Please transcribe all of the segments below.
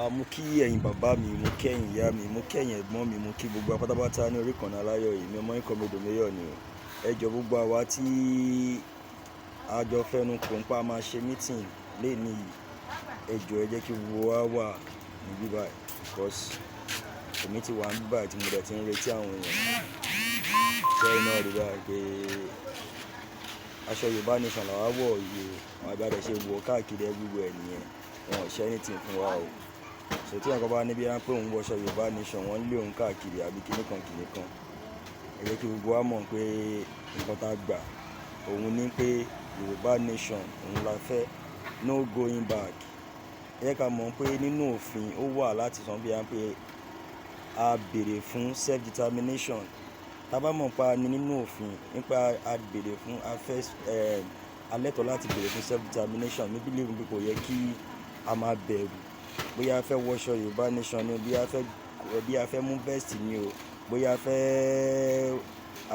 Mo kí ẹ̀yin bàbá mi, mo kí ẹ̀yin ìyá mi, mo kí ẹ̀yin ẹ̀gbọ́n mi, mo kí gbogbo apátápátá ní orí ìkànnì aláyọ̀ yìí. Mi ọmọ yín Comrade Mayor ni o. Ẹ jọ̀ọ́ gbogbo àwa tí a jọ fẹ́nu kò ń pa máa ṣe meeting lénìí yìí. Ẹ jọ̀ọ́ ẹ jẹ́ kí gbogbo wa wà ní bíbá yìí because èmi ti wà ní bíbá yìí tí mo dẹ̀ ti ń retí àwọn èèyàn. Ṣé iná rí báyìí pé aṣọ Yorùbá Nation làwa wọ̀ yìí o. Àwọn àgbà dẹ̀ ṣe wọ̀ káàkiri everywhere nìyẹn. Wọn ò ṣe anything fún wa o. So tí àwọn kan bá níbi pé òun wọṣọ Yorùbá Nation wọ́n lé òun káàkiri àbí kíní kan. Ẹ jẹ́ kí gbogbo wa mọ̀ pé nǹkan tá a gbà òun ní pé Yorùbá Nation òun la fẹ́, no going back. Ẹ jẹ́ ká mọ̀ pé nínú òfin ó wà láti sọ bí i pé a béèrè fún self determination. Tá bá mọ̀ pa ni nínú òfin nípa a béèrè fún alẹ́tọ̀ láti béèrè fún self determination. Mi believe pé kò yẹ kí a máa bẹ̀rù bóyá a fẹ́ wọṣọ Yorùbá Nation ni o, bí a fẹ́ mú vest ni o, bóyá a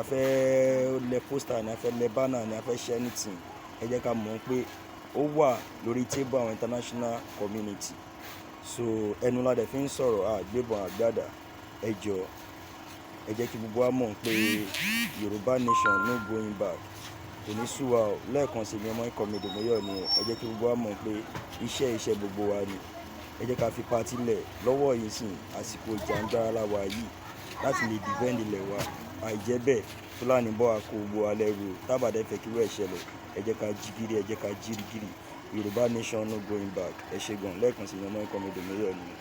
fẹ́ lẹ poster ni, a fẹ́ lẹ banner ni, a fẹ́ share anything. Ẹ jẹ́ ká mọ̀ pé ó wà lórí table àwọn international community. So ẹnu la dẹ̀ fi ń sọ̀rọ̀ àgbébọn àgbàdà. Ẹ jọ̀ọ́ ẹ jẹ́ kí gbogbo wa mọ̀ pé Yorùbá Nation no going back. Kò ní sú wa o. Lẹ́ẹ̀kan sí mi ọmọ yín Comrade Mayor ni o. Ẹ jẹ́ kí gbogbo wa mọ̀ pé iṣẹ́ gbogbo wa ni. Ẹ jẹ́ ká fi pati lẹ̀ lọ́wọ́ yìí sìn àsìkò ìjàngbara la wà yìí láti lè defend ilẹ̀ wa. Àìjẹ́ bẹ́ẹ̀ Fúlàní bọ́ àkó gbogbo alẹ́ ro tábàdẹ́ fẹ́ kí wọ́n ṣẹlẹ̀. Ẹ jẹ́ ká jí gírí, ẹ jẹ́ ká jírí gírí. Yorùbá Nation no going back. Ẹ ṣé gan. Lẹ́ẹ̀kan sí mi ọmọ yín Comrade Mayor ni o.